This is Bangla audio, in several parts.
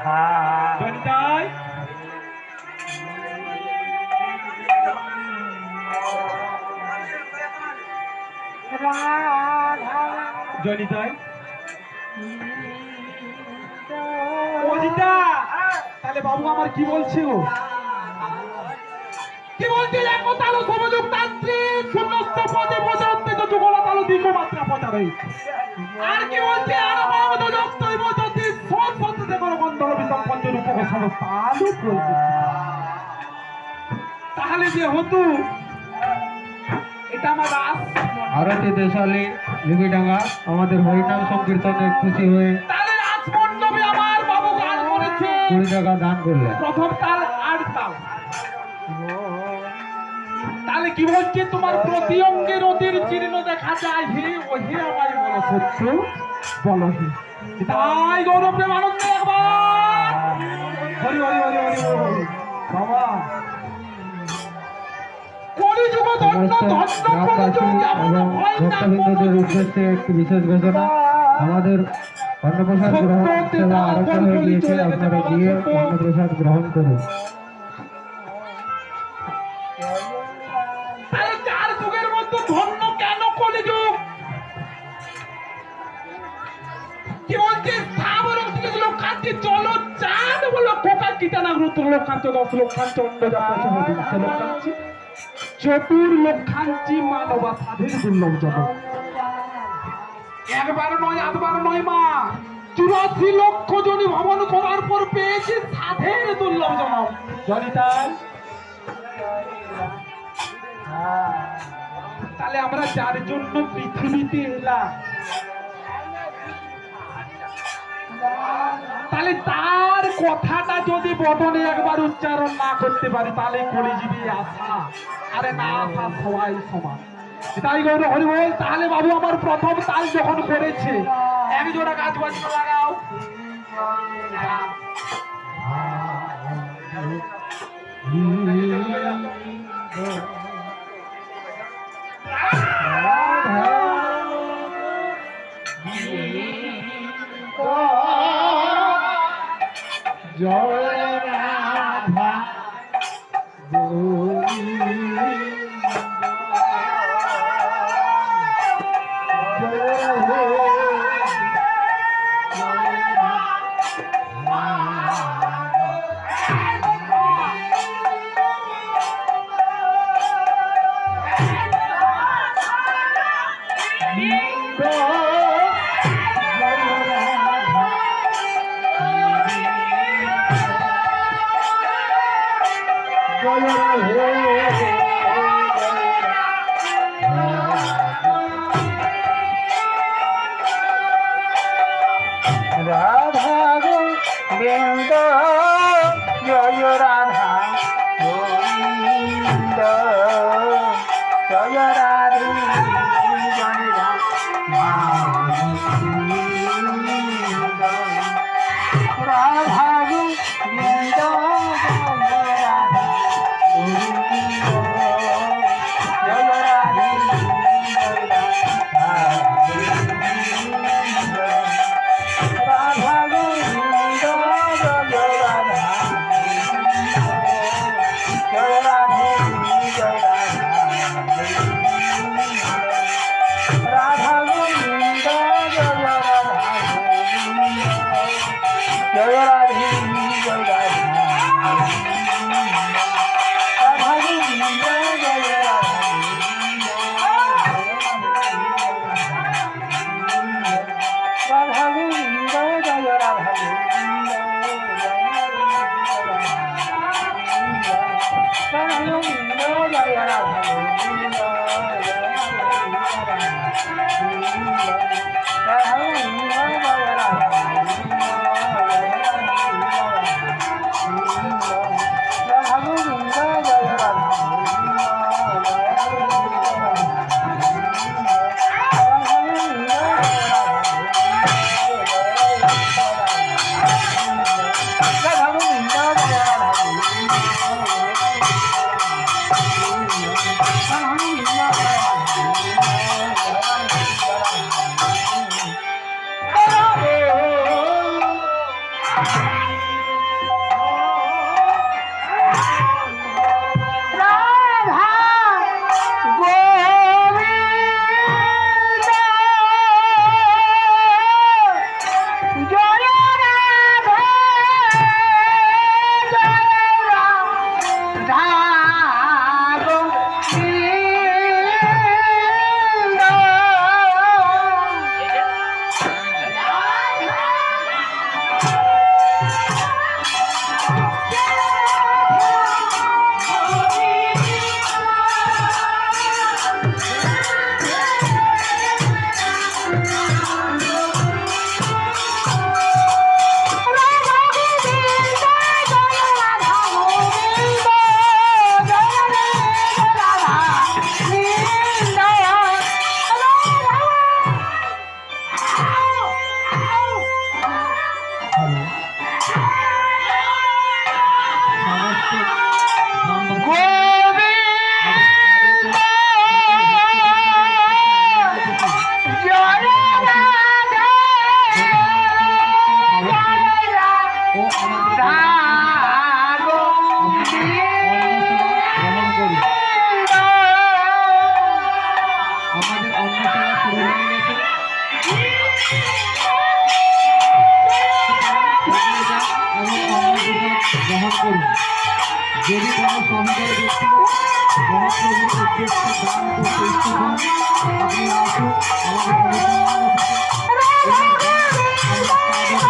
জনিতাই জনিতাই তাহলে বাবু আমার কি বলছে ও কি বলছে দেখো তালো সমযোগ তান্ত্রিক শূন্যস্ত পদে পদার্থিত যুগলা তালো দীর্ঘ মাত্রা পচা রয়েছে আর কি বলছে আর মহম্মদ যক্তই বজতি সব পদ্ধতি করো বন্ধন বিসম পঞ্চরূপ সমস্ত আলু প্রয়োজন তাহলে যে হতো এটা আমার রাস আরতি দেশালী লিবিডাঙ্গা আমাদের হরিনাম সংকীর্তনে খুশি হয়ে তাহলে রাজমণ্ডপে আমার বাবু গান করেছে 20 টাকা দান করলেন। প্রথম তাল আর তাল তাহলে কি বলছে তোমার প্রতি অঙ্গের অতির চিহ্ন দেখা যায় হে ও হে আমায় বলো সত্য বলো হে তাই গৌরব প্রেম আনন্দ একবার হরি হরি হরি হরি হরি বাবা কলিযুগ ধন্য ধন্য কলিযুগ এবং ভক্তবৃন্দদের উদ্দেশ্যে একটি বিশেষ ঘোষণা আমাদের অন্নপ্রসাদ গ্রহণ সেবা আরম্ভ হয়ে গিয়েছে আপনারা গিয়ে অন্নপ্রসাদ গ্রহণ করুন। চার যুগের মধ্যে ধন্য কেন কলিযুগ কি বলছে স্থাবর লক্ষান্তি চলো চাঁদ বলো খোকা কীটানাগ্রত লক্ষান্ত 10 লক্ষান্ত অন্য যাচ্ছে লক্ষান্তি চতুর লক্ষান্তি মানবা সাধের দুর্লভ জনক একবার নয় আধবার নয় মা 84 লক্ষ জনি ভ্রমণ করার পর পেয়েছে সাধের দুর্লভ জনক জনিতাই তাহলে আমরা যার জন্য পৃথিবীতে এলাম তাহলে তার কথাটা যদি বদনে একবার উচ্চারণ না করতে পারি তাহলে কলিজীবী আশা আরে না আশা সবাই সমান তাই গৌর হরি বল তাহলে বাবু আমার প্রথম তাল যখন করেছে এক জোড়া গাছ বাজনা লাগাও জয় রাধা রাধা গোবিন্দ জয় রাধা গোবিন্দ জয় রাধে জয় রাধা রাধা গোবিন্দ জয় রাধা জয় রাধে জয় রাধা রাধা গোবিন্দ জয় রাধা জয় রাধে জয় রাধা গোবিন্দ জয় রাধা জয় রাধে জয় রাধা রাধা গোবিন্দ জয় রাধা গোবিন্দ জয় রাধা রাধা গোবিন্দ জয় রাধা রাধা গোবিন্দ জয় রাধা গ্রহণ করুন। আমাদের অন্ন সেবা শুরু হয়ে গেছে। এগিয়ে যান এবং অন্নপ্রসাদ গ্রহণ করুন। যদি কোনো সহকারী ব্যক্তি মহাপ্রভুর উদ্দেশ্যে দান করতে ইচ্ছুক হন, আপনি আসুন আমাদের অনুষ্ঠান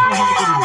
গ্রহণ করুন।